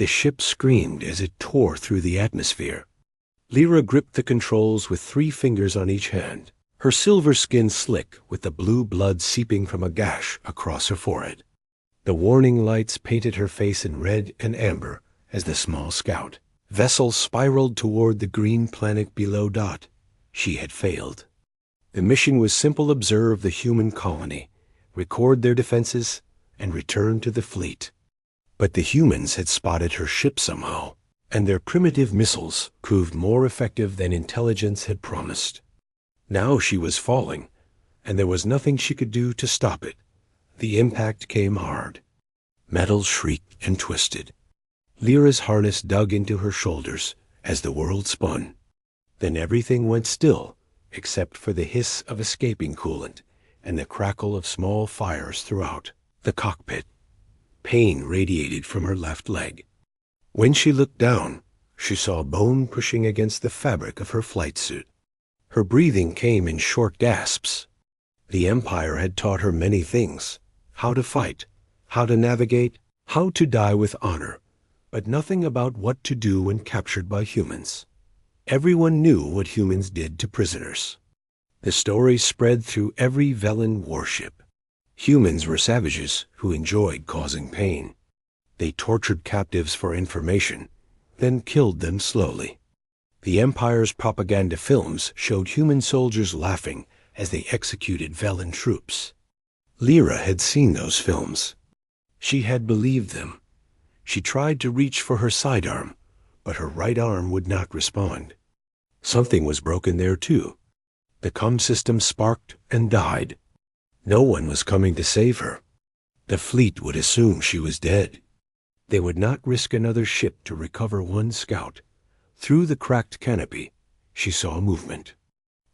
The ship screamed as it tore through the atmosphere. Lyra gripped the controls with 3 fingers on each hand, her silver skin slick with the blue blood seeping from a gash across her forehead. The warning lights painted her face in red and amber as the small scout vessel spiraled toward the green planet below. She had failed. The mission was simple: observe the human colony, record their defenses, and return to the fleet. But the humans had spotted her ship somehow, and their primitive missiles proved more effective than intelligence had promised. Now she was falling, and there was nothing she could do to stop it. The impact came hard. Metal shrieked and twisted. Lyra's harness dug into her shoulders as the world spun. Then everything went still, except for the hiss of escaping coolant and the crackle of small fires throughout the cockpit. Pain radiated from her left leg. When she looked down, she saw bone pushing against the fabric of her flight suit. Her breathing came in short gasps. The Empire had taught her many things: how to fight, how to navigate, how to die with honor, but nothing about what to do when captured by humans. Everyone knew what humans did to prisoners. The story spread through every Velen warship. Humans were savages who enjoyed causing pain. They tortured captives for information, then killed them slowly. The Empire's propaganda films showed human soldiers laughing as they executed Velen troops. Lyra had seen those films. She had believed them. She tried to reach for her sidearm, but her right arm would not respond. Something was broken there too. The comm system sparked and died. No one was coming to save her. The fleet would assume she was dead. They would not risk another ship to recover one scout. Through the cracked canopy, she saw movement.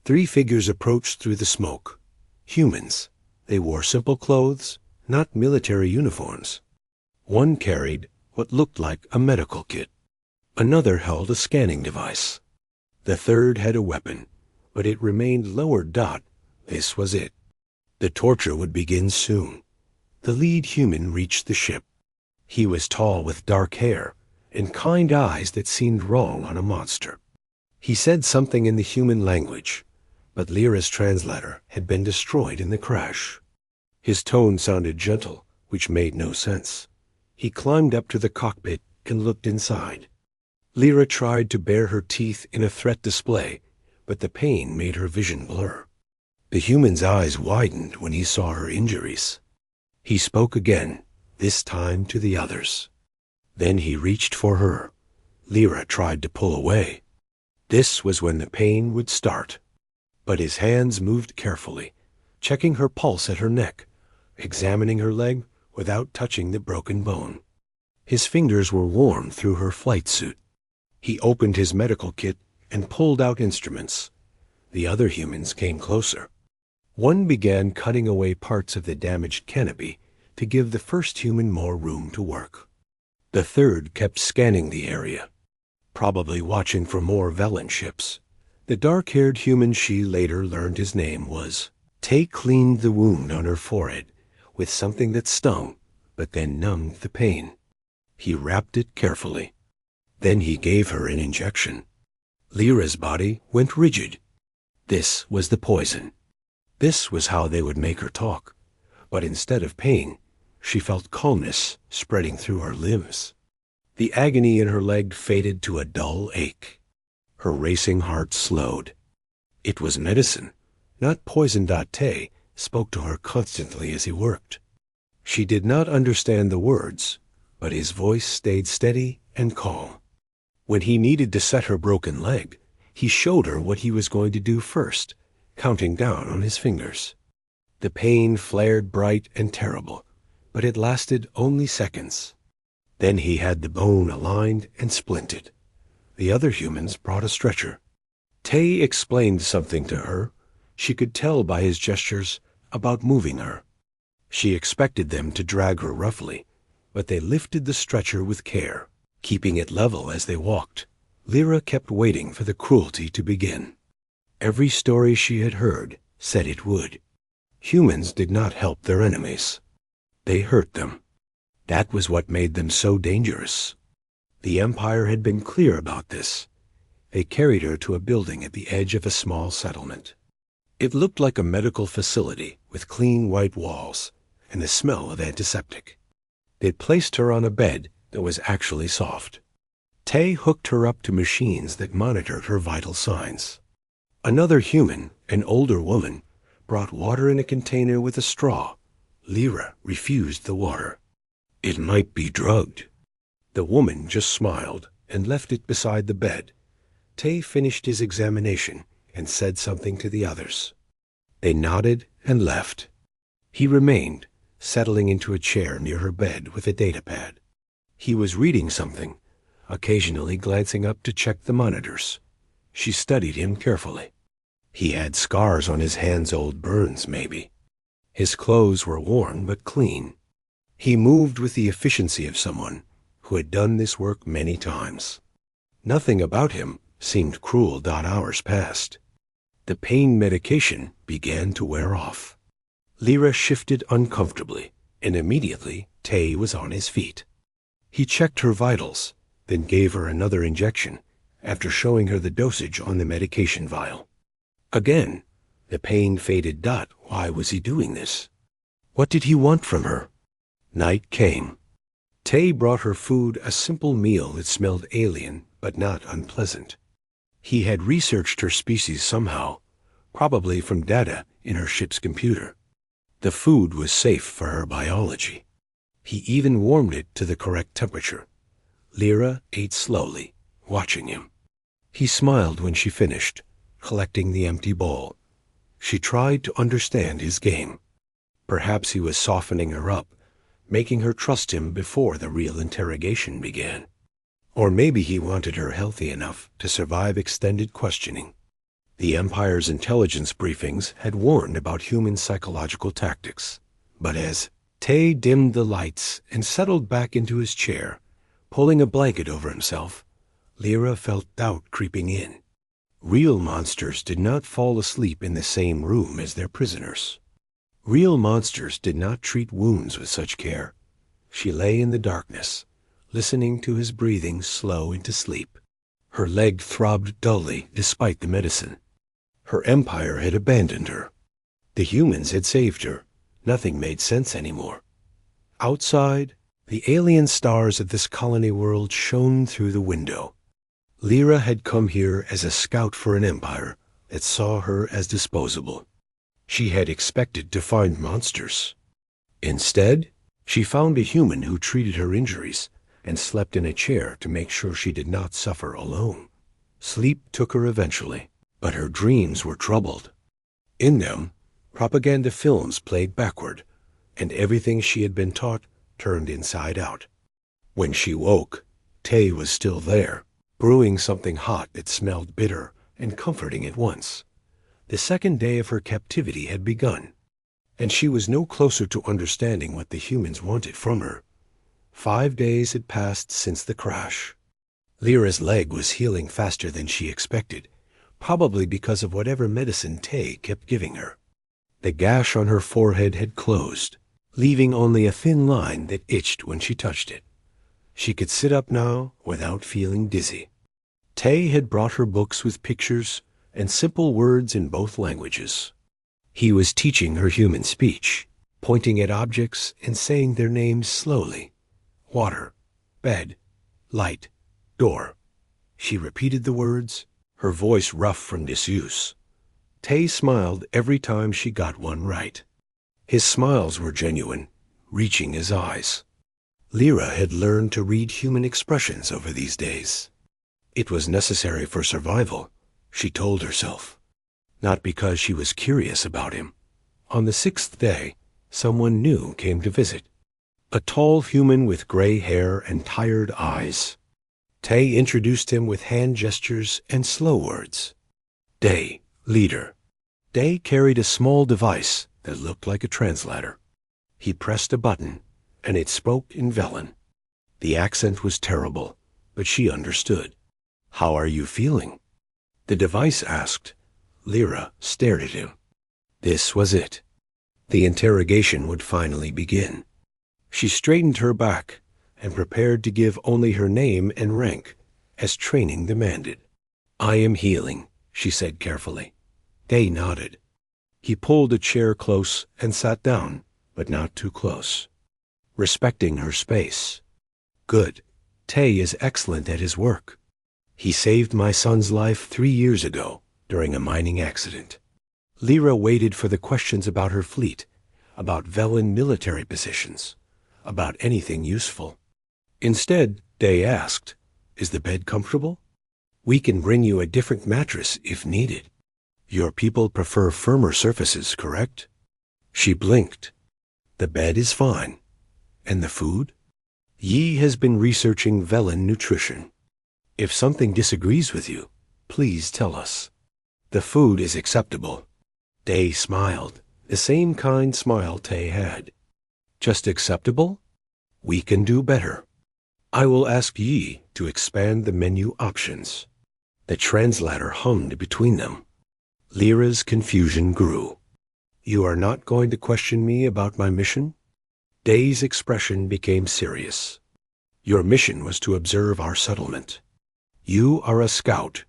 3 figures approached through the smoke. Humans. They wore simple clothes, not military uniforms. One carried what looked like a medical kit. Another held a scanning device. The third had a weapon, but it remained lowered. This was it. The torture would begin soon. The lead human reached the ship. He was tall with dark hair and kind eyes that seemed wrong on a monster. He said something in the human language, but Lyra's translator had been destroyed in the crash. His tone sounded gentle, which made no sense. He climbed up to the cockpit and looked inside. Lyra tried to bare her teeth in a threat display, but the pain made her vision blur. The human's eyes widened when he saw her injuries. He spoke again, this time to the others. Then he reached for her. Lyra tried to pull away. This was when the pain would start. But his hands moved carefully, checking her pulse at her neck, examining her leg without touching the broken bone. His fingers were warm through her flight suit. He opened his medical kit and pulled out instruments. The other humans came closer. One began cutting away parts of the damaged canopy to give the first human more room to work. The third kept scanning the area, probably watching for more Velen ships. The dark-haired human, she later learned his name was. Tay cleaned the wound on her forehead with something that stung, but then numbed the pain. He wrapped it carefully. Then he gave her an injection. Lyra's body went rigid. This was the poison. This was how they would make her talk. But instead of pain, she felt calmness spreading through her limbs. The agony in her leg faded to a dull ache. Her racing heart slowed. It was medicine, not poison. Tay spoke to her constantly as he worked. She did not understand the words, but his voice stayed steady and calm. When he needed to set her broken leg, he showed her what he was going to do first, counting down on his fingers. The pain flared bright and terrible, but it lasted only seconds. Then he had the bone aligned and splinted. The other humans brought a stretcher. Tay explained something to her. She could tell by his gestures about moving her. She expected them to drag her roughly, but they lifted the stretcher with care, keeping it level as they walked. Lyra kept waiting for the cruelty to begin. Every story she had heard said it would. Humans did not help their enemies. They hurt them. That was what made them so dangerous. The Empire had been clear about this. They carried her to a building at the edge of a small settlement. It looked like a medical facility with clean white walls and the smell of antiseptic. They'd placed her on a bed that was actually soft. Tay hooked her up to machines that monitored her vital signs. Another human, an older woman, brought water in a container with a straw. Lyra refused the water. It might be drugged. The woman just smiled and left it beside the bed. Tay finished his examination and said something to the others. They nodded and left. He remained, settling into a chair near her bed with a datapad. He was reading something, occasionally glancing up to check the monitors. She studied him carefully. He had scars on his hands, old burns maybe. His clothes were worn but clean. He moved with the efficiency of someone who had done this work many times. Nothing about him seemed cruel. Hours passed. The pain medication began to wear off. Lyra shifted uncomfortably, and immediately Tay was on his feet. He checked her vitals, then gave her another injection, after showing her the dosage on the medication vial. Again, the pain faded. Why was he doing this? What did he want from her? Night came. Tay brought her food, a simple meal that smelled alien but not unpleasant. He had researched her species somehow, probably from data in her ship's computer. The food was safe for her biology. He even warmed it to the correct temperature. Lyra ate slowly, watching him. He smiled when she finished, collecting the empty bowl. She tried to understand his game. Perhaps he was softening her up, making her trust him before the real interrogation began. Or maybe he wanted her healthy enough to survive extended questioning. The Empire's intelligence briefings had warned about human psychological tactics. But as Tay dimmed the lights and settled back into his chair, pulling a blanket over himself, Lyra felt doubt creeping in. Real monsters did not fall asleep in the same room as their prisoners. Real monsters did not treat wounds with such care. She lay in the darkness, listening to his breathing slow into sleep. Her leg throbbed dully despite the medicine. Her empire had abandoned her. The humans had saved her. Nothing made sense anymore. Outside, the alien stars of this colony world shone through the window. Lyra had come here as a scout for an empire that saw her as disposable. She had expected to find monsters. Instead, she found a human who treated her injuries and slept in a chair to make sure she did not suffer alone. Sleep took her eventually, but her dreams were troubled. In them, propaganda films played backward, and everything she had been taught turned inside out. When she woke, Tay was still there, brewing something hot that smelled bitter and comforting at once. The second day of her captivity had begun, and she was no closer to understanding what the humans wanted from her. 5 days had passed since the crash. Lyra's leg was healing faster than she expected, probably because of whatever medicine Tay kept giving her. The gash on her forehead had closed, leaving only a thin line that itched when she touched it. She could sit up now without feeling dizzy. Tay had brought her books with pictures and simple words in both languages. He was teaching her human speech, pointing at objects and saying their names slowly. Water, bed, light, door. She repeated the words, her voice rough from disuse. Tay smiled every time she got one right. His smiles were genuine, reaching his eyes. Lyra had learned to read human expressions over these days. It was necessary for survival, she told herself, not because she was curious about him. On the 6th day, someone new came to visit. A tall human with gray hair and tired eyes. Tay introduced him with hand gestures and slow words. Day, leader. Day carried a small device that looked like a translator. He pressed a button, and it spoke in Velen. The accent was terrible, but she understood. How are you feeling? The device asked. Lyra stared at him. This was it. The interrogation would finally begin. She straightened her back, and prepared to give only her name and rank, as training demanded. "I am healing," she said carefully. Day nodded. He pulled a chair close and sat down, but not too close, respecting her space. "Good. Tay is excellent at his work. He saved my son's life 3 years ago during a mining accident." Lyra waited for the questions about her fleet, about Velen military positions, about anything useful. Instead, Day asked, "Is the bed comfortable? We can bring you a different mattress if needed. Your people prefer firmer surfaces, correct?" She blinked. "The bed is fine. And the food?" Yi has been researching Velen nutrition. If something disagrees with you, please tell us. The food is acceptable. Day smiled, the same kind smile Tay had. Just acceptable? We can do better. I will ask Yi to expand the menu options. The translator hummed between them. Lyra's confusion grew. You are not going to question me about my mission? Day's expression became serious. Your mission was to observe our settlement. You are a scout.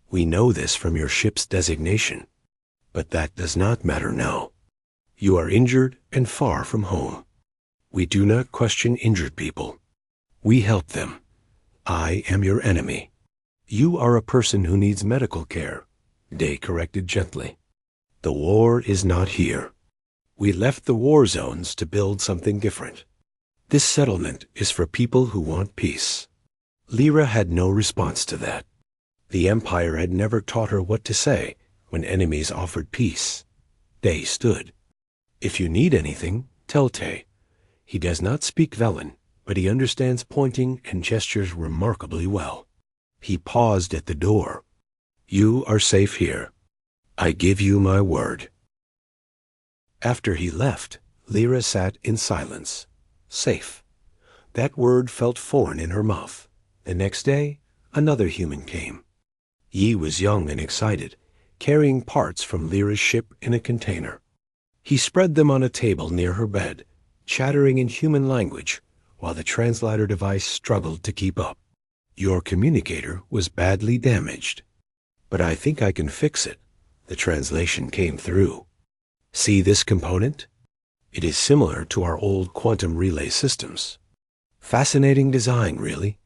We know this from your ship's designation. But that does not matter now. You are injured and far from home. We do not question injured people. We help them. I am your enemy. You are a person who needs medical care, Day corrected gently. The war is not here. We left the war zones to build something different. This settlement is for people who want peace. Lyra had no response to that. The Empire had never taught her what to say when enemies offered peace. Day stood. If you need anything, tell Tay. He does not speak Velen, but he understands pointing and gestures remarkably well. He paused at the door. You are safe here. I give you my word. After he left, Lyra sat in silence. Safe. That word felt foreign in her mouth. The next day, another human came. Yi was young and excited, carrying parts from Lyra's ship in a container. He spread them on a table near her bed, chattering in human language, while the translator device struggled to keep up. Your communicator was badly damaged. But I think I can fix it. The translation came through. See this component? It is similar to our old quantum relay systems. Fascinating design, really.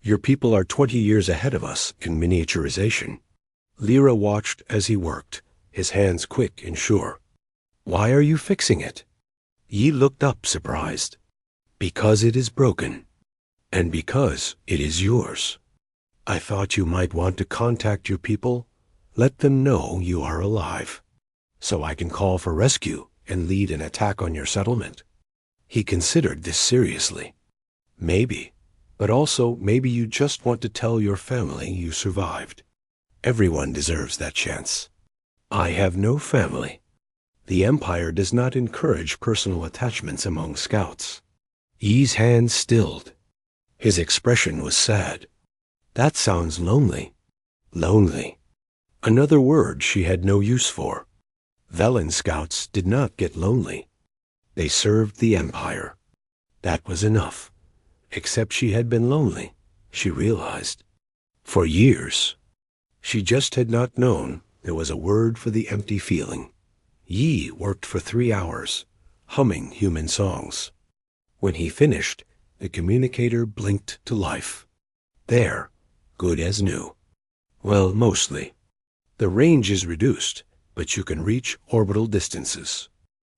Your people are 20 years ahead of us in miniaturization. Lyra watched as he worked, his hands quick and sure. Why are you fixing it? Yi looked up, surprised. Because it is broken. And because it is yours. I thought you might want to contact your people. Let them know you are alive. So I can call for rescue and lead an attack on your settlement. He considered this seriously. Maybe. But also maybe you just want to tell your family you survived. Everyone deserves that chance. I have no family. The Empire does not encourage personal attachments among scouts. Yi's hands stilled. His expression was sad. That sounds lonely. Lonely. Another word she had no use for. Velen scouts did not get lonely. They served the Empire. That was enough. Except she had been lonely, she realized. For years. She just had not known there was a word for the empty feeling. Yi worked for 3 hours, humming human songs. When he finished, the communicator blinked to life. There, good as new. Well, mostly. The range is reduced, but you can reach orbital distances.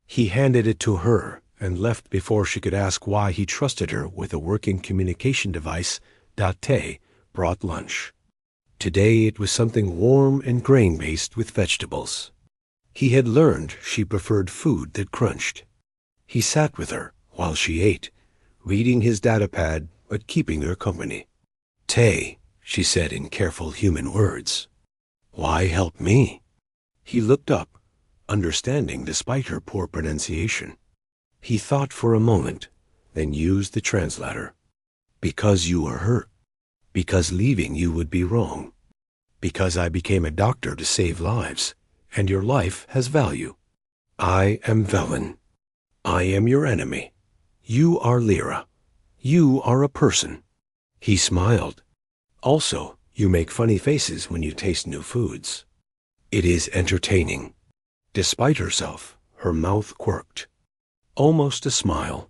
He handed it to her and left before she could ask why he trusted her with a working communication device. Tay brought lunch. Today it was something warm and grain-based with vegetables. He had learned she preferred food that crunched. He sat with her while she ate, reading his datapad but keeping her company. Tay, she said in careful human words. Why help me? He looked up, understanding despite her poor pronunciation. He thought for a moment, then used the translator. Because you are hurt. Because leaving you would be wrong. Because I became a doctor to save lives, and your life has value. I am Velen. I am your enemy. You are Lyra. You are a person. He smiled. Also, you make funny faces when you taste new foods. It is entertaining. Despite herself, her mouth quirked. Almost a smile.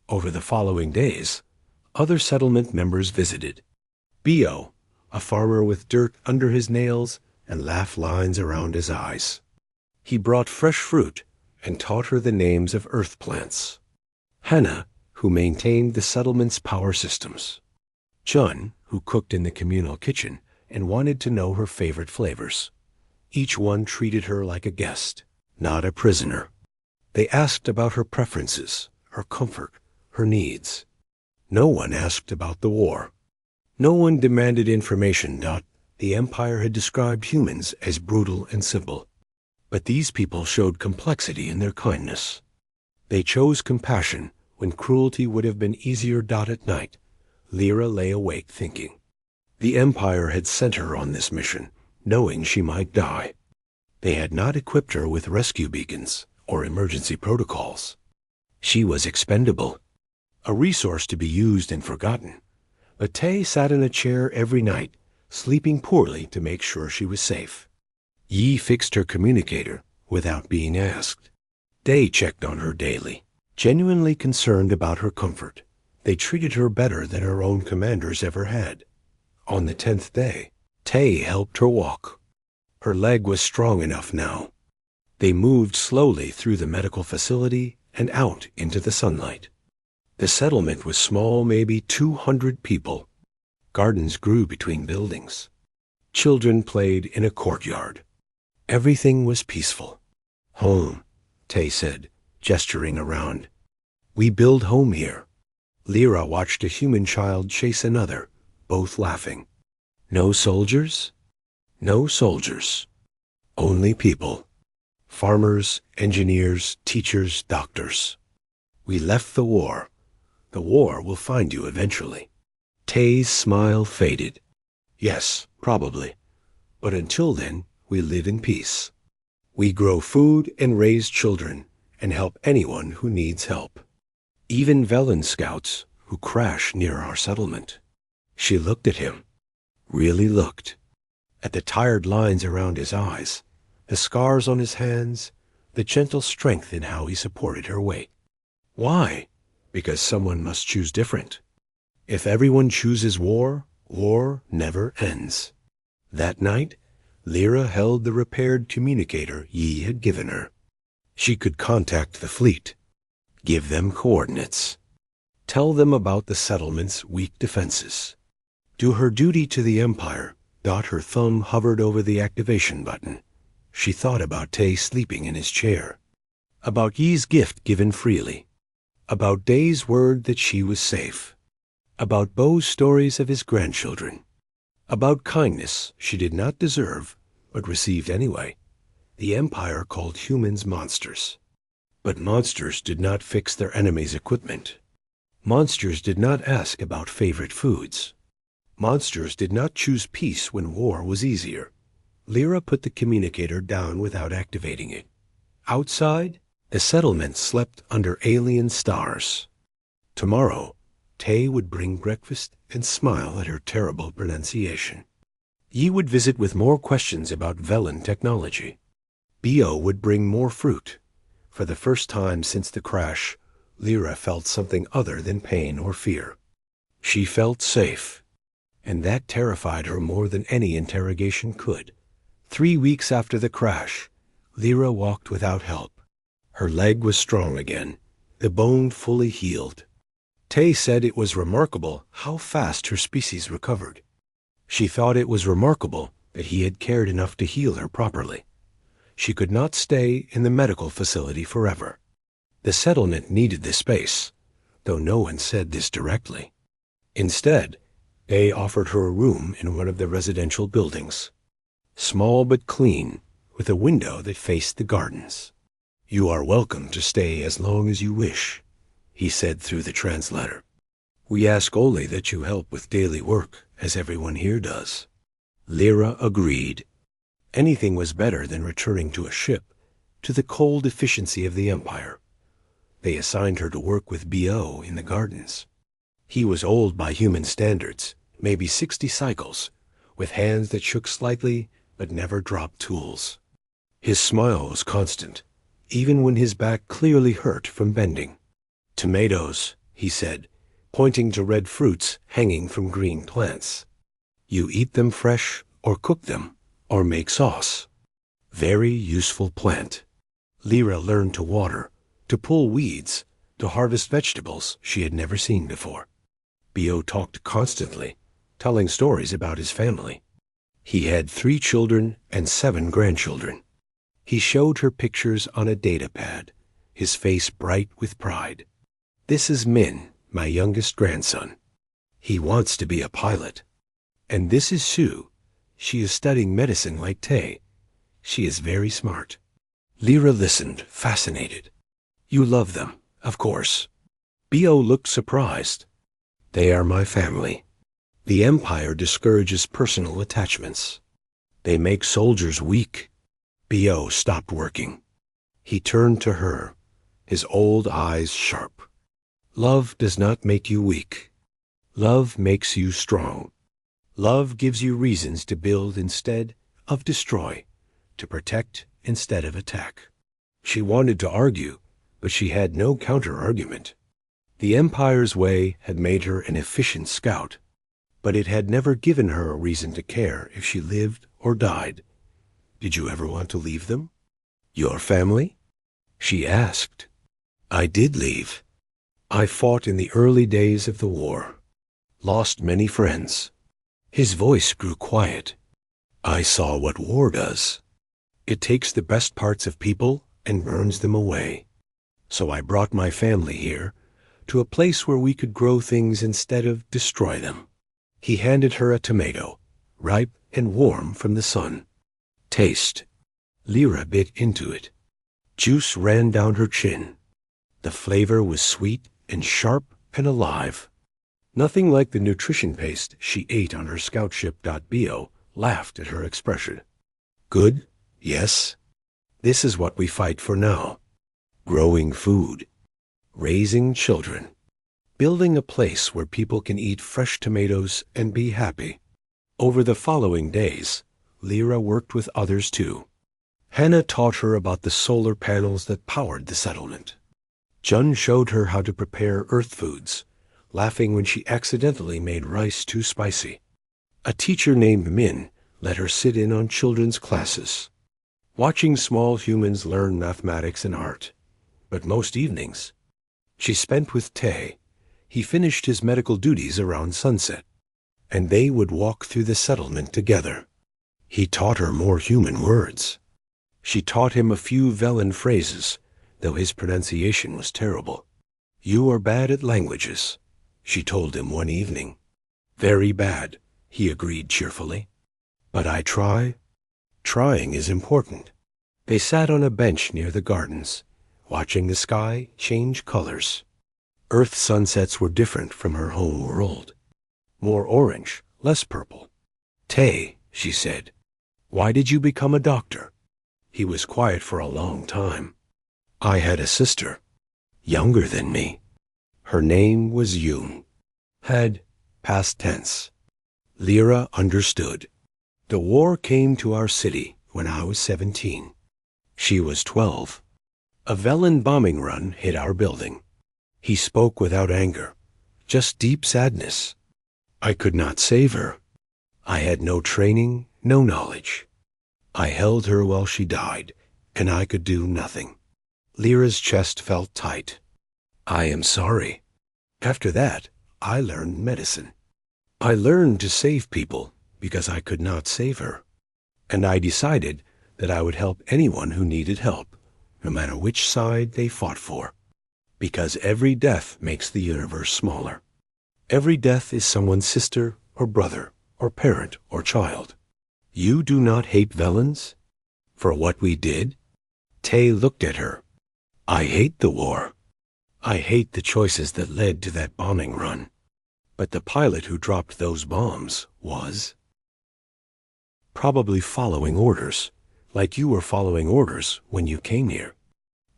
Over the following days, other settlement members visited. Bio, a farmer with dirt under his nails and laugh lines around his eyes. He brought fresh fruit and taught her the names of earth plants. Hannah, who maintained the settlement's power systems. Chun, who cooked in the communal kitchen and wanted to know her favorite flavors. Each one treated her like a guest, not a prisoner. They asked about her preferences, her comfort, her needs. No one asked about the war. No one demanded information. The Empire had described humans as brutal and simple. But these people showed complexity in their kindness. They chose compassion when cruelty would have been easier. At night, Lyra lay awake thinking. The Empire had sent her on this mission, knowing she might die. They had not equipped her with rescue beacons or emergency protocols. She was expendable, a resource to be used and forgotten. But Tay sat in a chair every night, sleeping poorly to make sure she was safe. Yi fixed her communicator without being asked. Day checked on her daily, genuinely concerned about her comfort. They treated her better than her own commanders ever had. On the 10th day, Tay helped her walk. Her leg was strong enough now. They moved slowly through the medical facility and out into the sunlight. The settlement was small, maybe 200 people. Gardens grew between buildings. Children played in a courtyard. Everything was peaceful. Home, Tay said, gesturing around. We build home here. Lyra watched a human child chase another, both laughing. No soldiers? No soldiers. Only people. Farmers, engineers, teachers, doctors. We left the war. The war will find you eventually. Tay's smile faded. Yes, probably. But until then, we live in peace. We grow food and raise children and help anyone who needs help. Even Velen scouts who crash near our settlement. She looked at him. Really looked. At the tired lines around his eyes, the scars on his hands, the gentle strength in how he supported her weight. Why? Because someone must choose different. If everyone chooses war, war never ends. That night, Lyra held the repaired communicator Yi had given her. She could contact the fleet, give them coordinates, tell them about the settlement's weak defenses. Do her duty to the Empire. Her thumb hovered over the activation button. She thought about Tay sleeping in his chair, about Yi's gift given freely, about Day's word that she was safe, about Bo's stories of his grandchildren, about kindness she did not deserve but received anyway. The Empire called humans monsters. But monsters did not fix their enemies' equipment. Monsters did not ask about favorite foods. Monsters did not choose peace when war was easier. Lyra put the communicator down without activating it. Outside, the settlement slept under alien stars. Tomorrow, Tay would bring breakfast and smile at her terrible pronunciation. Yi would visit with more questions about Velen technology. Bio would bring more fruit. For the first time since the crash, Lyra felt something other than pain or fear. She felt safe. And that terrified her more than any interrogation could. 3 weeks after the crash, Lyra walked without help. Her leg was strong again, the bone fully healed. Tay said it was remarkable how fast her species recovered. She thought it was remarkable that he had cared enough to heal her properly. She could not stay in the medical facility forever. The settlement needed the space, though no one said this directly. Instead, they offered her a room in one of the residential buildings. Small but clean, with a window that faced the gardens. You are welcome to stay as long as you wish, he said through the translator. We ask only that you help with daily work, as everyone here does. Lyra agreed. Anything was better than returning to a ship, to the cold efficiency of the Empire. They assigned her to work with Bo in the gardens. He was old by human standards, maybe 60 cycles, with hands that shook slightly but never dropped tools. His smile was constant, even when his back clearly hurt from bending. "Tomatoes," he said, pointing to red fruits hanging from green plants. "You eat them fresh, or cook them, or make sauce. Very useful plant." Lyra learned to water, to pull weeds, to harvest vegetables she had never seen before. Bio talked constantly, telling stories about his family. He had 3 children and 7 grandchildren. He showed her pictures on a data pad, his face bright with pride. "This is Min, my youngest grandson. He wants to be a pilot. And this is Sue. She is studying medicine like Tay. She is very smart." Lyra listened, fascinated. "You love them, of course." Bio looked surprised. "They are my family. The Empire discourages personal attachments. They make soldiers weak." Bio stopped working. He turned to her, his old eyes sharp. "Love does not make you weak. Love makes you strong. Love gives you reasons to build instead of destroy, to protect instead of attack." She wanted to argue, but she had no counter-argument. The Empire's way had made her an efficient scout, but it had never given her a reason to care if she lived or died. "Did you ever want to leave them? Your family?" she asked. "I did leave. I fought in the early days of the war. Lost many friends." His voice grew quiet. "I saw what war does. It takes the best parts of people and burns them away. So I brought my family here, to a place where we could grow things instead of destroy them." He handed her a tomato, ripe and warm from the sun. "Taste." Lyra bit into it. Juice ran down her chin. The flavor was sweet and sharp and alive. Nothing like the nutrition paste she ate on her scout ship. Bio laughed at her expression. "Good? Yes. This is what we fight for now. Growing food. Raising children. Building a place where people can eat fresh tomatoes and be happy." Over the following days, Lyra worked with others too. Hannah taught her about the solar panels that powered the settlement. Jun showed her how to prepare earth foods, laughing when she accidentally made rice too spicy. A teacher named Min let her sit in on children's classes, watching small humans learn mathematics and art. But most evenings, she spent with Tay. He finished his medical duties around sunset, and they would walk through the settlement together. He taught her more human words. She taught him a few Velen phrases, though his pronunciation was terrible. "You are bad at languages," she told him one evening. "Very bad," he agreed cheerfully. "But I try. Trying is important." They sat on a bench near the gardens, watching the sky change colors. Earth sunsets were different from her home world. More orange, less purple. "Tay," she said, "why did you become a doctor?" He was quiet for a long time. "I had a sister, younger than me. Her name was Yoon." Had, past tense. Lyra understood. "The war came to our city when I was 17. She was 12. A Velen bombing run hit our building." He spoke without anger, just deep sadness. "I could not save her. I had no training, no knowledge. I held her while she died, and I could do nothing." Lyra's chest felt tight. "I am sorry. After that, I learned medicine. I learned to save people because I could not save her. And I decided that I would help anyone who needed help, no matter which side they fought for. Because every death makes the universe smaller. Every death is someone's sister or brother or parent or child. You do not hate Velens? For what we did?" Tay looked at her. "I hate the war. I hate the choices that led to that bombing run. But the pilot who dropped those bombs was probably following orders, like you were following orders when you came here.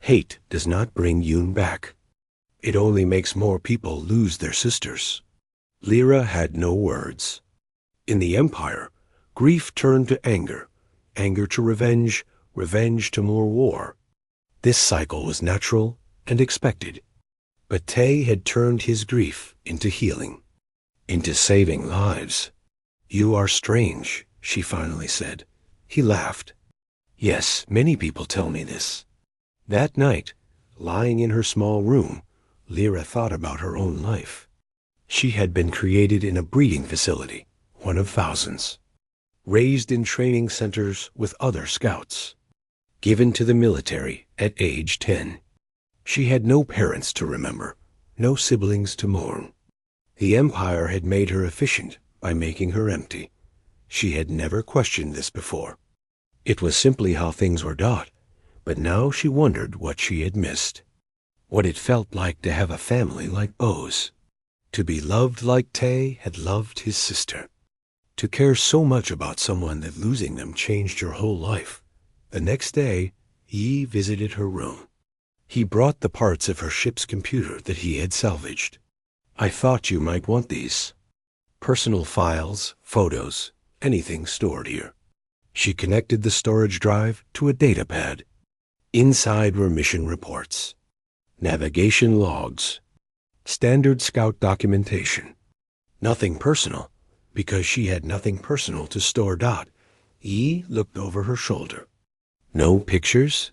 Hate does not bring Yoon back. It only makes more people lose their sisters. Lyra had no words. In the Empire, grief turned to anger, anger to revenge, revenge to more war. This cycle was natural and expected. But Tay had turned his grief into healing, into saving lives. "You are strange," she finally said. He laughed. "Yes, many people tell me this." That night, lying in her small room, Lyra thought about her own life. She had been created in a breeding facility, one of thousands, raised in training centers with other scouts, given to the military at age 10. She had no parents to remember, no siblings to mourn. The Empire had made her efficient by making her empty. She had never questioned this before. It was simply how things were done, but now she wondered what she had missed. What it felt like to have a family like Bo's. To be loved like Tay had loved his sister. To care so much about someone that losing them changed your whole life. The next day, Yi visited her room. He brought the parts of her ship's computer that he had salvaged. "I thought you might want these. Personal files, photos, anything stored here." She connected the storage drive to a datapad. Inside were mission reports, navigation logs, standard scout documentation. Nothing personal, because she had nothing personal to store. Yi looked over her shoulder. No pictures?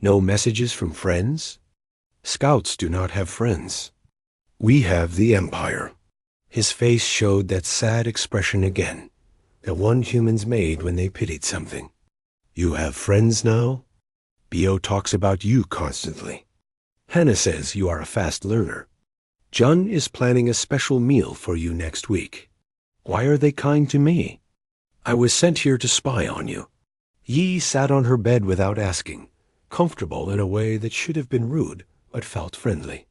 No messages from friends? Scouts do not have friends. We have the Empire. His face showed that sad expression again, the one humans made when they pitied something. You have friends now? Bio talks about you constantly. Hannah says you are a fast learner. Jun is planning a special meal for you next week. Why are they kind to me? I was sent here to spy on you. Yi sat on her bed without asking, comfortable in a way that should have been rude, but felt friendly.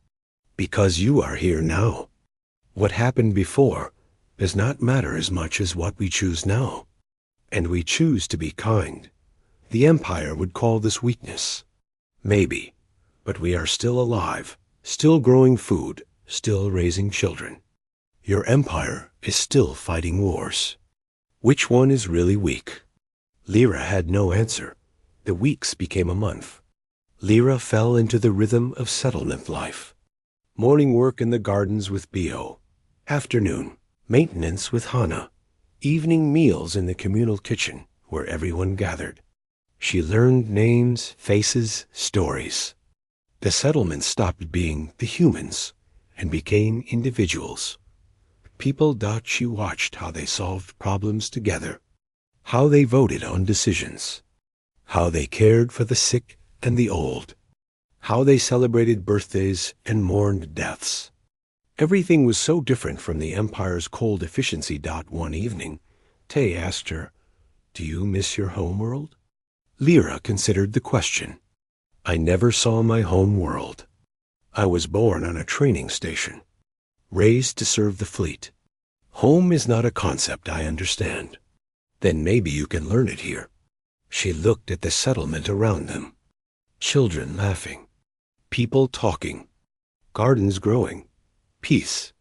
Because you are here now. What happened before does not matter as much as what we choose now. And we choose to be kind. The Empire would call this weakness. Maybe, but we are still alive, still growing food, still raising children. Your Empire is still fighting wars. Which one is really weak? Lyra had no answer. The weeks became a month. Lyra fell into the rhythm of settlement life. Morning work in the gardens with Bio. Afternoon, maintenance with Hana. Evening meals in the communal kitchen where everyone gathered. She learned names, faces, stories. The settlement stopped being the humans and became individuals. People. She watched how they solved problems together, how they voted on decisions, how they cared for the sick and the old, how they celebrated birthdays and mourned deaths. Everything was so different from the Empire's cold efficiency. One evening, Tay asked her, "Do you miss your homeworld?" Lyra considered the question. "I never saw my home world. I was born on a training station, raised to serve the fleet. Home is not a concept I understand." "Then maybe you can learn it here." She looked at the settlement around them. Children laughing, people talking, gardens growing, peace.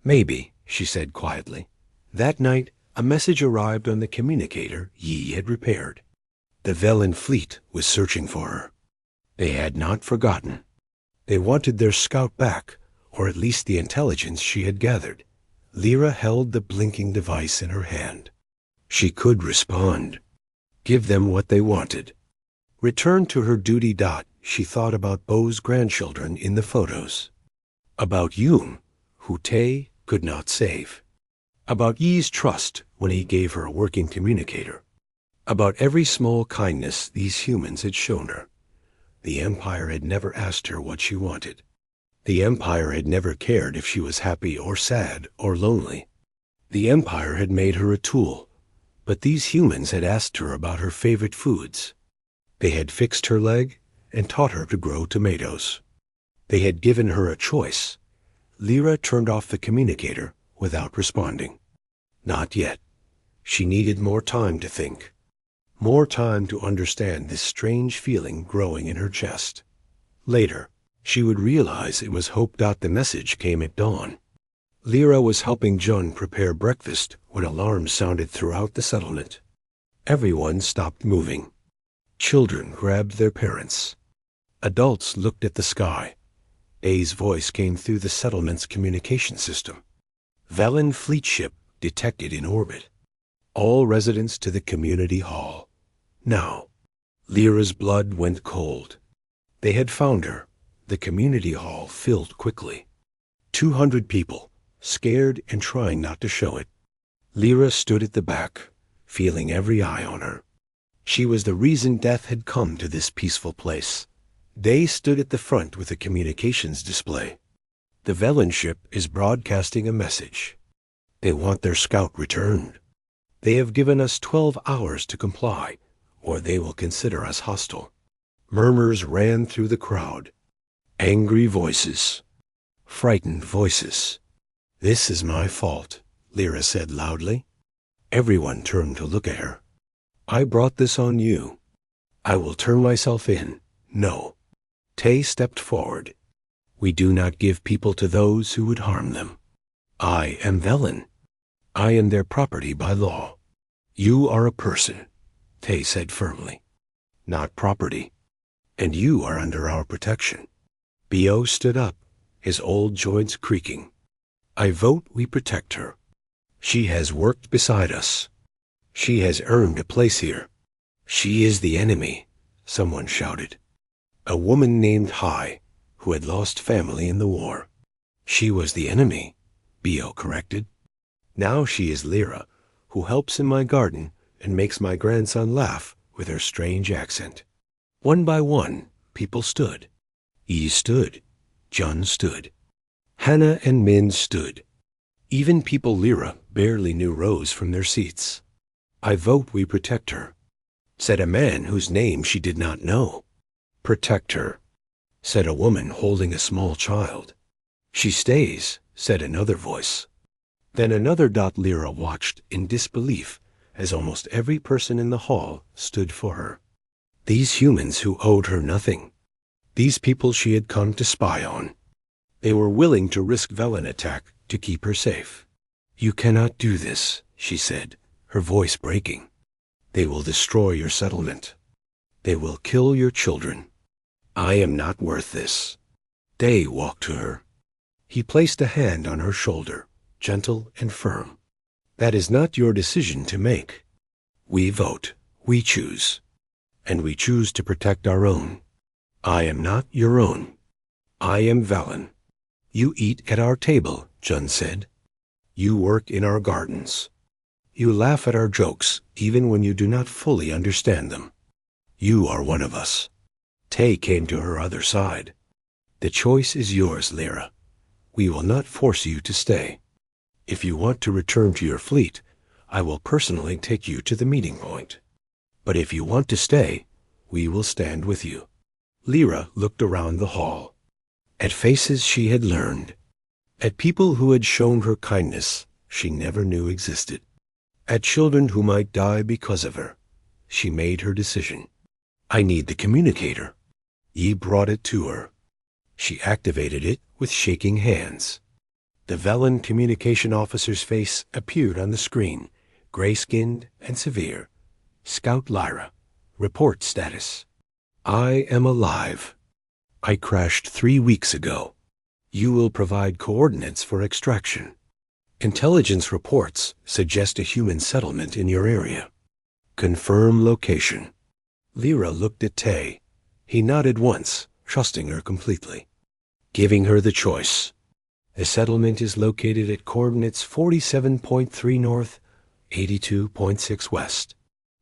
"Maybe," she said quietly. That night, a message arrived on the communicator Yi had repaired. The Velen fleet was searching for her. They had not forgotten. They wanted their scout back, or at least the intelligence she had gathered. Lyra held the blinking device in her hand. She could respond. Give them what they wanted. Returned to her duty. She thought about Bo's grandchildren in the photos. About Yoon, who Tay could not save. About Yi's trust when he gave her a working communicator. About every small kindness these humans had shown her. The Empire had never asked her what she wanted. The Empire had never cared if she was happy or sad or lonely. The Empire had made her a tool, but these humans had asked her about her favorite foods. They had fixed her leg and taught her to grow tomatoes. They had given her a choice. Lyra turned off the communicator without responding. Not yet. She needed more time to think. More time to understand this strange feeling growing in her chest. Later, She would realize it was hope. The message came at dawn. Lyra was helping John prepare breakfast when alarms sounded throughout the settlement. Everyone stopped moving. Children grabbed their parents. Adults looked at the sky. A's voice came through the settlement's communication system. Velen fleet ship detected in orbit. All residents to the community hall. Now, Lyra's blood went cold. They had found her. The community hall filled quickly. 200 people, scared and trying not to show it. Lyra stood at the back, feeling every eye on her. She was the reason death had come to this peaceful place. They stood at the front with a communications display. The Velen ship is broadcasting a message. They want their scout returned. They have given us 12 hours to comply, or they will consider us hostile. Murmurs ran through the crowd. Angry voices. Frightened voices. "This is my fault," Lyra said loudly. Everyone turned to look at her. "I brought this on you. I will turn myself in. No." Tay stepped forward. "We do not give people to those who would harm them. I am Velen. I am their property by law. You are a person," Tay said firmly, "not property. And you are under our protection." Bo stood up, his old joints creaking. "I vote we protect her. She has worked beside us. She has earned a place here." "She is the enemy," someone shouted. A woman named Hai, who had lost family in the war. "She was the enemy," Bo corrected. "Now she is Lyra, who helps in my garden and makes my grandson laugh with her strange accent." One by one, people stood. Yi stood. Jun stood. Hannah and Min stood. Even people Lyra barely knew rose from their seats. "I vote we protect her," said a man whose name she did not know. "Protect her," said a woman holding a small child. "She stays," said another voice. Then another. Lyra watched in disbelief as almost every person in the hall stood for her. These humans who owed her nothing. These people she had come to spy on. They were willing to risk Velen attack to keep her safe. "You cannot do this," she said, her voice breaking. "They will destroy your settlement. They will kill your children. I am not worth this." Day walked to her. He placed a hand on her shoulder, gentle and firm. "That is not your decision to make. We vote. We choose. And we choose to protect our own. I am not your own. I am Velen. You eat at our table," Jun said. "You work in our gardens. You laugh at our jokes even when you do not fully understand them. You are one of us." Tay came to her other side. "The choice is yours, Lyra. We will not force you to stay. If you want to return to your fleet, I will personally take you to the meeting point. But if you want to stay, we will stand with you." Lyra looked around the hall. At faces she had learned. At people who had shown her kindness she never knew existed. At children who might die because of her. She made her decision. "I need the communicator." Yi brought it to her. She activated it with shaking hands. The Velen communication officer's face appeared on the screen, gray-skinned and severe. "Scout Lyra. Report status. I am alive. I crashed 3 weeks ago. You will provide coordinates for extraction. Intelligence reports suggest a human settlement in your area. Confirm location." Lyra looked at Tay. He nodded once, trusting her completely, giving her the choice. The settlement is located at coordinates 47.3 north, 82.6 west.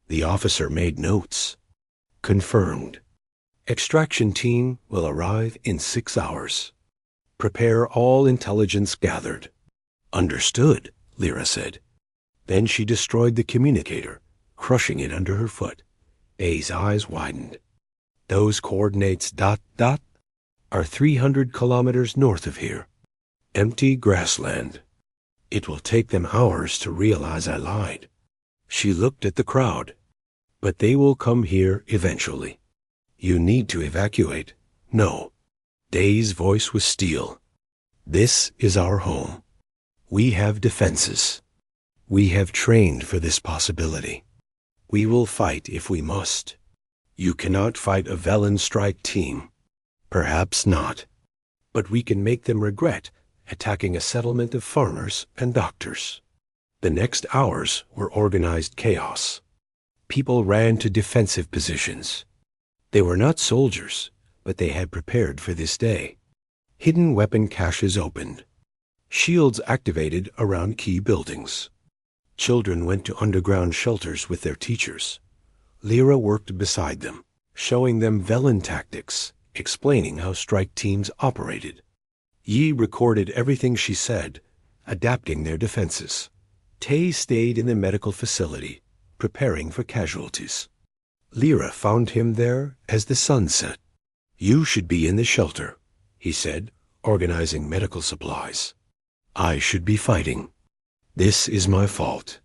The officer made notes. Confirmed. Extraction team will arrive in 6 hours. Prepare all intelligence gathered. Understood, Lyra said. Then she destroyed the communicator, crushing it under her foot. A's eyes widened. Those coordinates ... are 300 kilometers north of here. Empty grassland. It will take them hours to realize I lied. She looked at the crowd. But they will come here eventually. You need to evacuate. No. Day's voice was steel. This is our home. We have defenses. We have trained for this possibility. We will fight if we must. You cannot fight a Velen strike team. Perhaps not. But we can make them regret attacking a settlement of farmers and doctors. The next hours were organized chaos. People ran to defensive positions. They were not soldiers, but they had prepared for this day. Hidden weapon caches opened. Shields activated around key buildings. Children went to underground shelters with their teachers. Lyra worked beside them, showing them Velen tactics, explaining how strike teams operated. Yi recorded everything she said, adapting their defenses. Tay stayed in the medical facility, preparing for casualties. Lyra found him there as the sun set. You should be in the shelter, he said, organizing medical supplies. I should be fighting. This is my fault.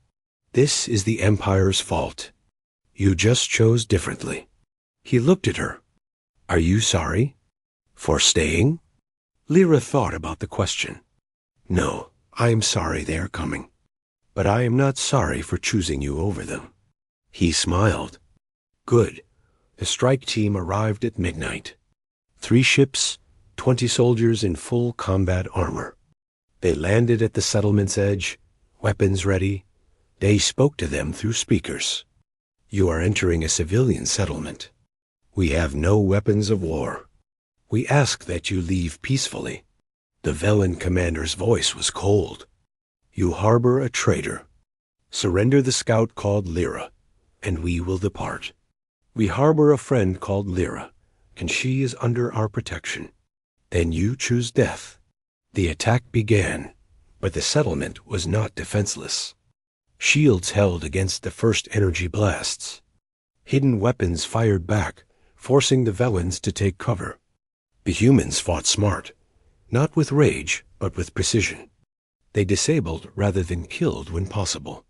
This is the Empire's fault. You just chose differently. He looked at her. Are you sorry? For staying? Lyra thought about the question. No, I am sorry they are coming. But I am not sorry for choosing you over them. He smiled. Good. The strike team arrived at midnight. 3 ships, 20 soldiers in full combat armor. They landed at the settlement's edge, weapons ready. They spoke to them through speakers. You are entering a civilian settlement. We have no weapons of war. We ask that you leave peacefully. The Velen commander's voice was cold. You harbor a traitor. Surrender the scout called Lyra, and we will depart. We harbor a friend called Lyra, and she is under our protection. Then you choose death. The attack began, but the settlement was not defenseless. Shields held against the first energy blasts. Hidden weapons fired back, forcing the Velens to take cover. The humans fought smart, not with rage, but with precision. They disabled rather than killed when possible.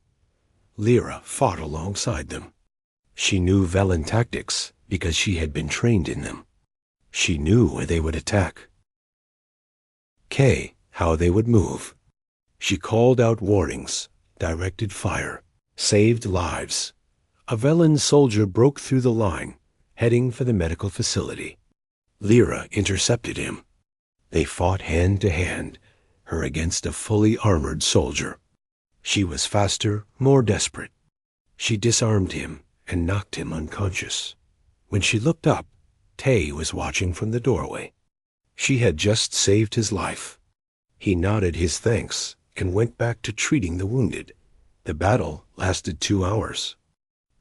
Lyra fought alongside them. She knew Velen tactics because she had been trained in them. She knew where they would attack. How they would move. She called out warnings, directed fire, saved lives. A Velen soldier broke through the line, heading for the medical facility. Lyra intercepted him. They fought hand to hand, her against a fully armored soldier. She was faster, more desperate. She disarmed him and knocked him unconscious. When she looked up, Tay was watching from the doorway. She had just saved his life. He nodded his thanks and went back to treating the wounded. The battle lasted 2 hours.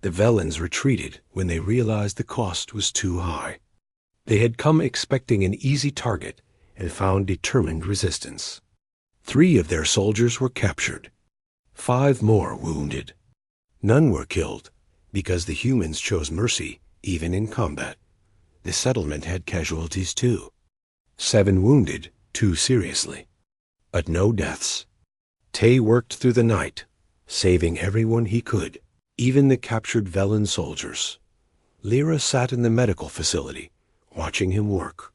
The Velens retreated when they realized the cost was too high. They had come expecting an easy target and found determined resistance. 3 of their soldiers were captured. 5 more wounded. None were killed because the humans chose mercy even in combat. The settlement had casualties too. 7 wounded, 2 seriously. But no deaths. Tay worked through the night, saving everyone he could, even the captured Velen soldiers. Lyra sat in the medical facility, watching him work.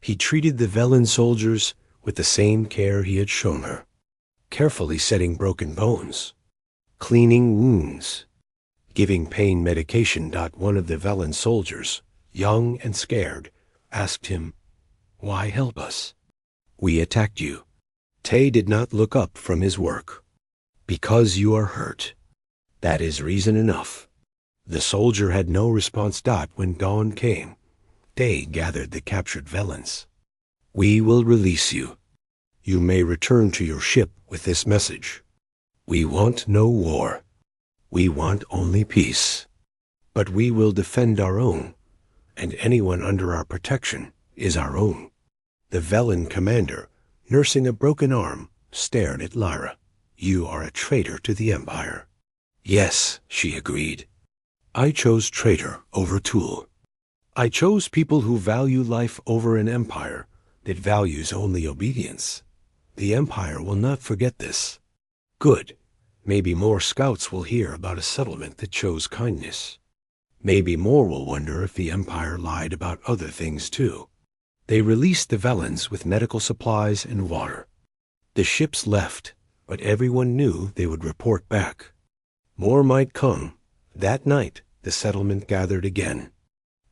He treated the Velen soldiers with the same care he had shown her, carefully setting broken bones, cleaning wounds, giving pain medication. One of the Velen soldiers, young and scared, asked him, "Why help us?" "We attacked you." Tay did not look up from his work. "Because you are hurt. That is reason enough." The soldier had no response. When dawn came, Tay gathered the captured Velens. "We will release you. You may return to your ship with this message. We want no war. We want only peace. But we will defend our own, and anyone under our protection is our own." The Velen commander, nursing a broken arm, stared at Lyra. "You are a traitor to the Empire." "Yes," she agreed. "I chose traitor over tool. I chose people who value life over an empire that values only obedience. The Empire will not forget this." "Good. Maybe more scouts will hear about a settlement that chose kindness. Maybe more will wonder if the Empire lied about other things too." They released the Velans with medical supplies and water. The ships left, but everyone knew they would report back. More might come. That night, the settlement gathered again.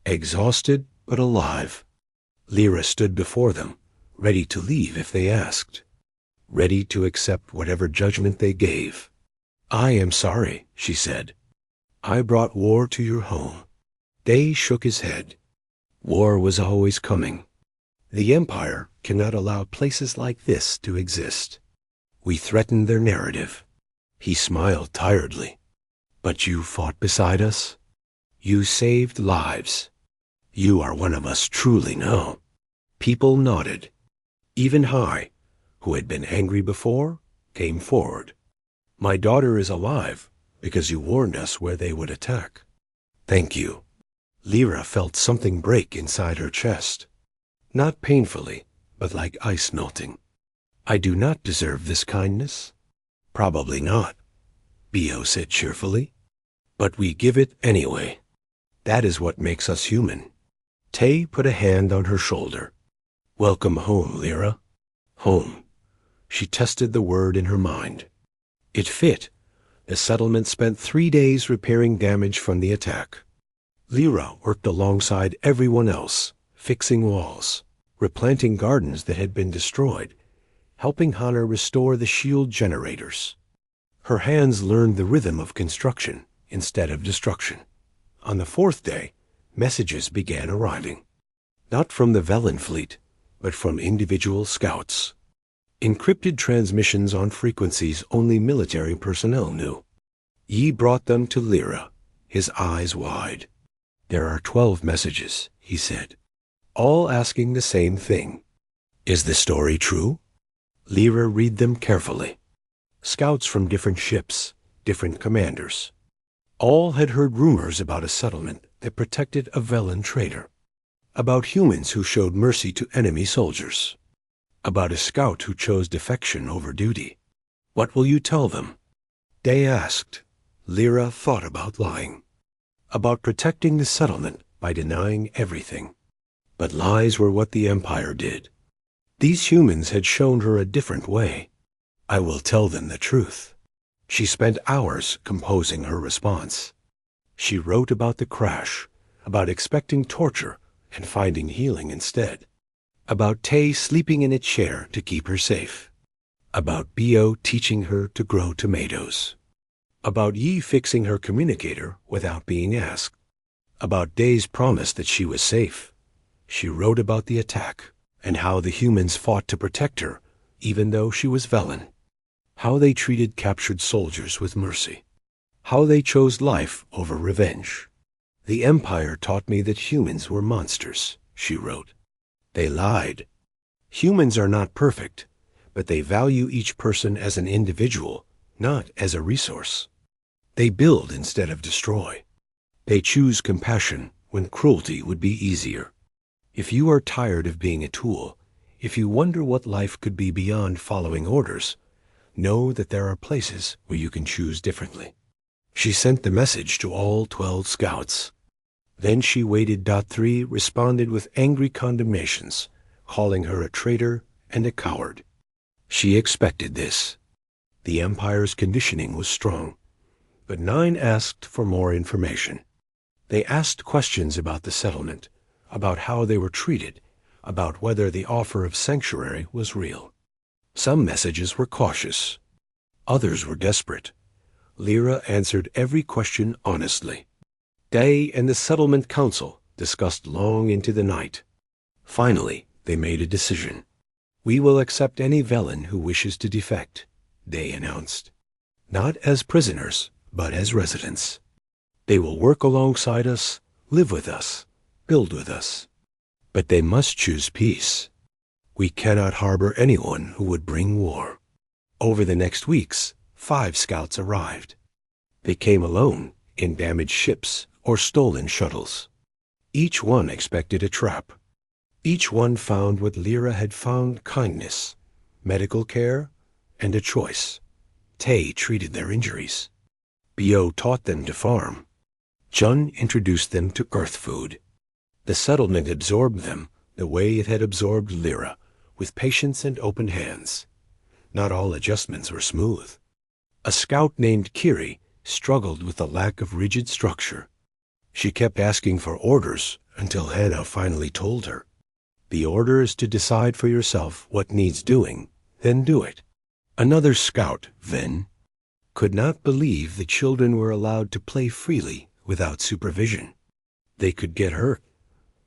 Exhausted, but alive. Lyra stood before them, ready to leave if they asked, ready to accept whatever judgment they gave. "I am sorry," she said. "I brought war to your home." Day shook his head. War was always coming. The Empire cannot allow places like this to exist. We threatened their narrative. He smiled tiredly. "But you fought beside us. You saved lives. You are one of us truly now." People nodded. Even Hai, who had been angry before, came forward. "My daughter is alive because you warned us where they would attack." "Thank you." Lyra felt something break inside her chest. Not painfully, but like ice melting. "I do not deserve this kindness." "Probably not," Bio said cheerfully. "But we give it anyway. That is what makes us human." Tay put a hand on her shoulder. "Welcome home, Lyra." Home. She tested the word in her mind. It fit. The settlement spent 3 days repairing damage from the attack. Lyra worked alongside everyone else, fixing walls, replanting gardens that had been destroyed, helping Hana restore the shield generators. Her hands learned the rhythm of construction instead of destruction. On the 4th day, messages began arriving. Not from the Velan fleet, but from individual scouts. Encrypted transmissions on frequencies only military personnel knew. Yi brought them to Lyra, his eyes wide. "There are 12 messages," he said, all asking the same thing. "Is the story true?" Lyra read them carefully. Scouts from different ships, different commanders. All had heard rumors about a settlement that protected a Velan trader. About humans who showed mercy to enemy soldiers. About a scout who chose defection over duty. "What will you tell them?" Day asked. Lyra thought about lying. About protecting the settlement by denying everything. But lies were what the Empire did. These humans had shown her a different way. "I will tell them the truth." She spent hours composing her response. She wrote about the crash, about expecting torture and finding healing instead. About Tay sleeping in a chair to keep her safe. About Bio teaching her to grow tomatoes. About Yi fixing her communicator without being asked. About Day's promise that she was safe. She wrote about the attack and how the humans fought to protect her, even though she was Velan. How they treated captured soldiers with mercy. How they chose life over revenge. "The Empire taught me that humans were monsters," she wrote. "They lied. Humans are not perfect, but they value each person as an individual, not as a resource. They build instead of destroy. They choose compassion when cruelty would be easier. If you are tired of being a tool, if you wonder what life could be beyond following orders, know that there are places where you can choose differently." She sent the message to all 12 scouts. Then she waited. 3 responded with angry condemnations, calling her a traitor and a coward. She expected this. The Empire's conditioning was strong. But 9 asked for more information. They asked questions about the settlement, about how they were treated, about whether the offer of sanctuary was real. Some messages were cautious. Others were desperate. Lyra answered every question honestly. Day and the Settlement Council discussed long into the night. Finally, they made a decision. "We will accept any Velan who wishes to defect," Day announced. "Not as prisoners, but as residents. They will work alongside us, live with us, build with us. But they must choose peace. We cannot harbor anyone who would bring war." Over the next weeks, 5 scouts arrived. They came alone, in damaged ships or stolen shuttles. Each one expected a trap. Each one found what Lyra had found: kindness, medical care, and a choice. Tay treated their injuries. Bio taught them to farm. Jun introduced them to earth food. The settlement absorbed them the way it had absorbed Lyra, with patience and open hands. Not all adjustments were smooth. A scout named Kiri struggled with the lack of rigid structure. She kept asking for orders until Hannah finally told her, "The order is to decide for yourself what needs doing, then do it." Another scout, Ven, could not believe the children were allowed to play freely without supervision. They could get hurt.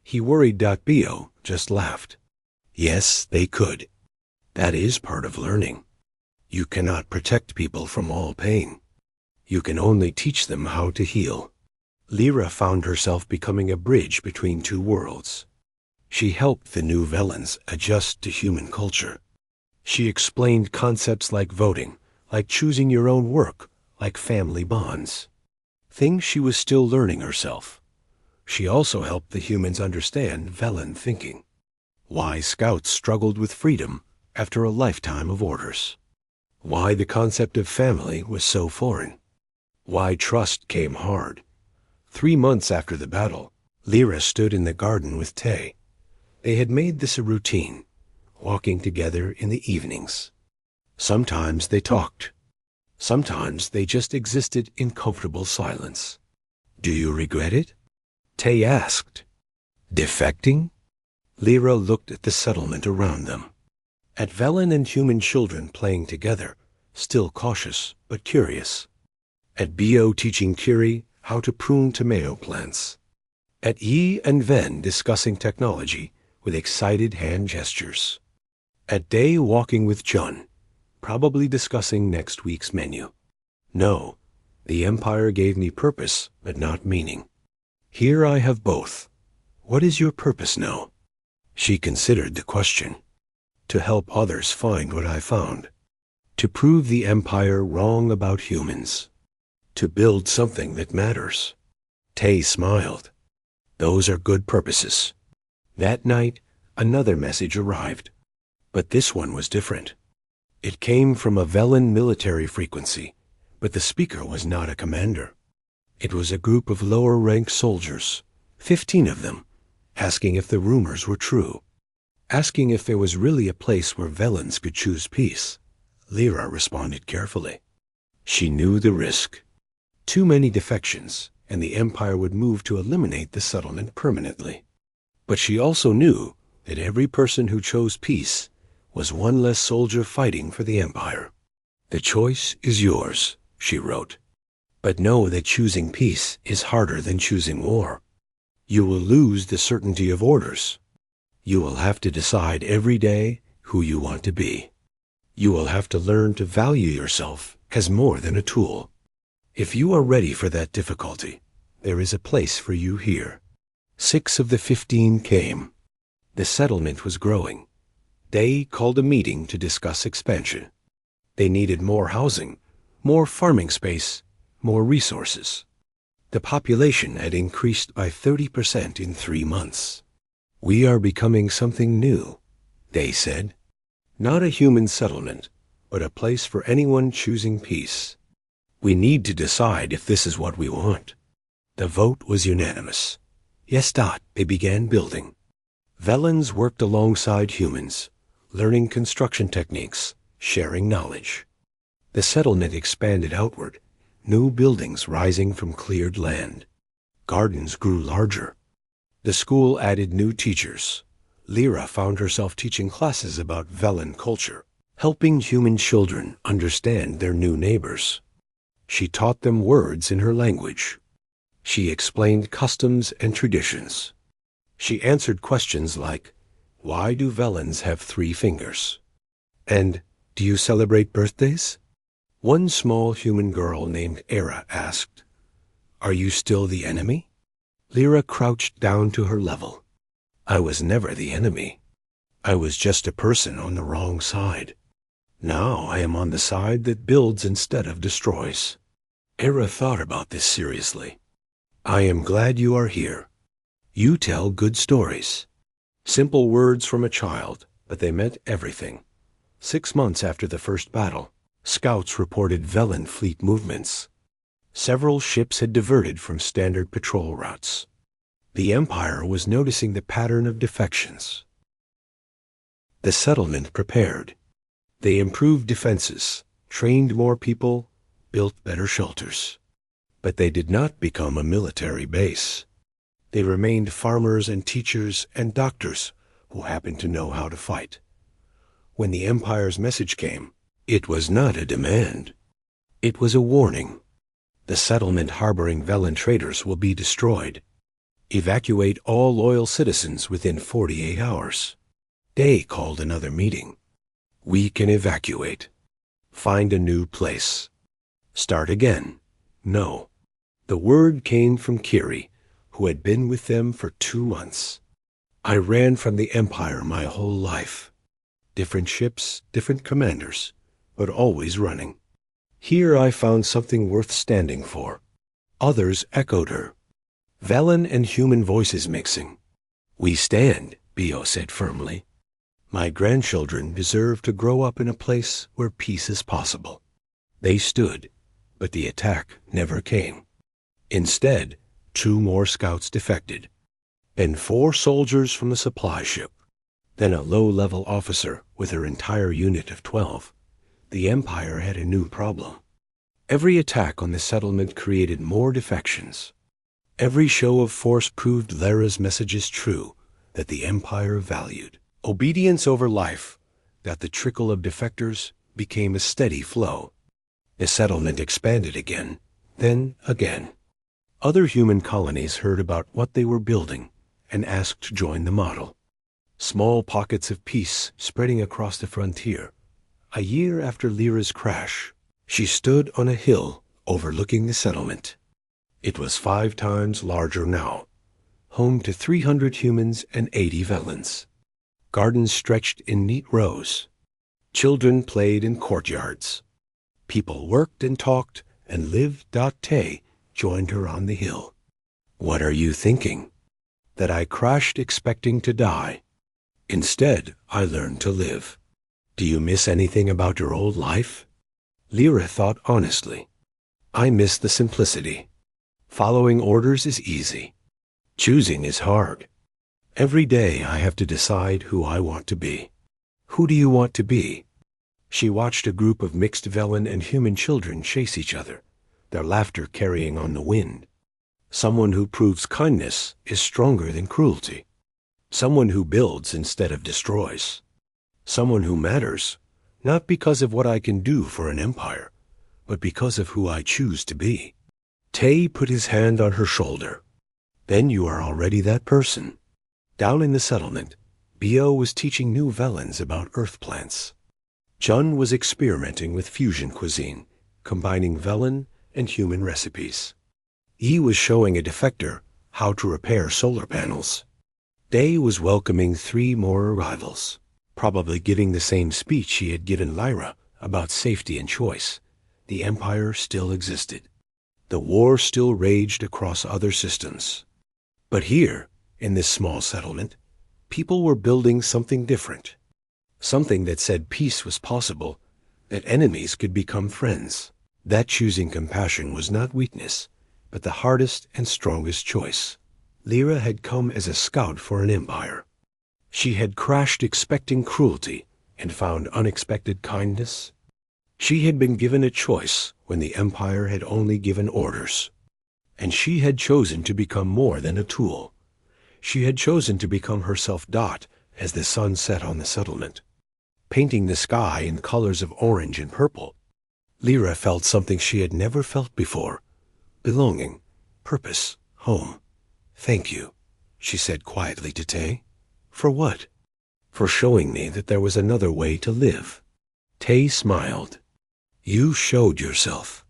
He worried. Bio just laughed. Yes, they could. That is part of learning. You cannot protect people from all pain. You can only teach them how to heal. Lyra found herself becoming a bridge between two worlds. She helped the new Velans adjust to human culture. She explained concepts like voting, like choosing your own work, like family bonds. Things she was still learning herself. She also helped the humans understand Velan thinking. Why scouts struggled with freedom after a lifetime of orders. Why the concept of family was so foreign. Why trust came hard. 3 months after the battle, Lyra stood in the garden with Tay. They had made this a routine, walking together in the evenings. Sometimes they talked. Sometimes they just existed in comfortable silence. "Do you regret it?" Tay asked. "Defecting?" Lyra looked at the settlement around them. At Velan and human children playing together, still cautious but curious. At Bio teaching Kiri how to prune tomato plants. At Yi and Ven discussing technology with excited hand gestures. At Day walking with Jun, probably discussing next week's menu. No, the Empire gave me purpose, but not meaning. Here I have both. What is your purpose now? She considered the question. To help others find what I found. To prove the Empire wrong about humans. To build something that matters. Tay smiled. Those are good purposes. That night, another message arrived. But this one was different. It came from a Velan military frequency, but the speaker was not a commander. It was a group of lower-ranked soldiers, 15 of them, asking if the rumors were true. Asking if there was really a place where Velans could choose peace. Lyra responded carefully. She knew the risk. Too many defections, and the Empire would move to eliminate the settlement permanently. But she also knew that every person who chose peace was one less soldier fighting for the Empire. The choice is yours, she wrote. But know that choosing peace is harder than choosing war. You will lose the certainty of orders. You will have to decide every day who you want to be. You will have to learn to value yourself as more than a tool. If you are ready for that difficulty, there is a place for you here. 6 of the 15 came. The settlement was growing. They called a meeting to discuss expansion. They needed more housing, more farming space, more resources. The population had increased by 30% in 3 months. We are becoming something new, they said. Not a human settlement, but a place for anyone choosing peace. We need to decide if this is what we want. The vote was unanimous. Yes. They began building. Velans worked alongside humans, learning construction techniques, sharing knowledge. The settlement expanded outward, new buildings rising from cleared land. Gardens grew larger. The school added new teachers. Lyra found herself teaching classes about Velan culture, helping human children understand their new neighbors. She taught them words in her language. She explained customs and traditions. She answered questions like, why do Velans have 3 fingers? And, do you celebrate birthdays? One small human girl named Era asked, are you still the enemy? Lyra crouched down to her level. I was never the enemy. I was just a person on the wrong side. Now I am on the side that builds instead of destroys. Era thought about this seriously. I am glad you are here. You tell good stories. Simple words from a child, but they meant everything. 6 months after the first battle, scouts reported Velan fleet movements. Several ships had diverted from standard patrol routes. The Empire was noticing the pattern of defections. The settlement prepared. They improved defenses, trained more people, built better shelters. But they did not become a military base. They remained farmers and teachers and doctors who happened to know how to fight. When the Empire's message came, it was not a demand. It was a warning. The settlement harboring Velen traders will be destroyed. Evacuate all loyal citizens within 48 hours. Day called another meeting. We can evacuate. Find a new place. Start again. No. The word came from Kiri, who had been with them for 2 months. I ran from the Empire my whole life. Different ships, different commanders, but always running. Here I found something worth standing for. Others echoed her. Velen and human voices mixing. We stand, Bio said firmly. My grandchildren deserve to grow up in a place where peace is possible. They stood, but the attack never came. Instead, 2 more scouts defected, and 4 soldiers from the supply ship. Then a low-level officer with her entire unit of 12. The Empire had a new problem. Every attack on the settlement created more defections. Every show of force proved Lyra's messages true, that the Empire valued obedience over life, that the trickle of defectors became a steady flow. The settlement expanded again, then again. Other human colonies heard about what they were building and asked to join the model. Small pockets of peace spreading across the frontier. A year after Lyra's crash, she stood on a hill overlooking the settlement. It was 5 times larger now, home to 300 humans and 80 Velens. Gardens stretched in neat rows. Children played in courtyards. People worked and talked, and Liv. Tay joined her on the hill. What are you thinking? That I crashed expecting to die. Instead, I learned to live. Do you miss anything about your old life? Lyra thought honestly. I miss the simplicity. Following orders is easy. Choosing is hard. Every day I have to decide who I want to be. Who do you want to be? She watched a group of mixed Velen and human children chase each other, their laughter carrying on the wind. Someone who proves kindness is stronger than cruelty. Someone who builds instead of destroys. Someone who matters, not because of what I can do for an empire, but because of who I choose to be. Tay put his hand on her shoulder. Then you are already that person. Down in the settlement, Bio was teaching new Velens about earth plants. Jun was experimenting with fusion cuisine, combining Velen and human recipes. Yi was showing a defector how to repair solar panels. Day was welcoming 3 more arrivals, probably giving the same speech he had given Lyra about safety and choice. The Empire still existed. The war still raged across other systems. But here, in this small settlement, people were building something different. Something that said peace was possible, that enemies could become friends. That choosing compassion was not weakness, but the hardest and strongest choice. Lyra had come as a scout for an empire. She had crashed expecting cruelty and found unexpected kindness. She had been given a choice when the Empire had only given orders. And she had chosen to become more than a tool. She had chosen to become herself Dot as the sun set on the settlement, painting the sky in colors of orange and purple. Lyra felt something she had never felt before. Belonging, purpose, home. Thank you, she said quietly to Tay. For what? For showing me that there was another way to live. Tay smiled. You showed yourself.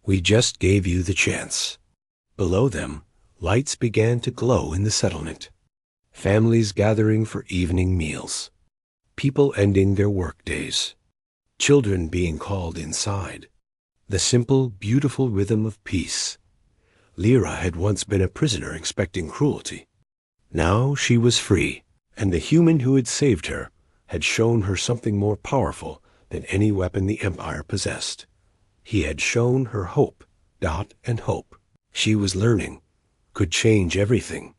We just gave you the chance. Below them, lights began to glow in the settlement. Families gathering for evening meals. People ending their work days. Children being called inside. The simple, beautiful rhythm of peace. Lyra had once been a prisoner expecting cruelty. Now she was free, and the human who had saved her had shown her something more powerful than any weapon the Empire possessed. He had shown her hope, Dot and hope. She was learning, could change everything.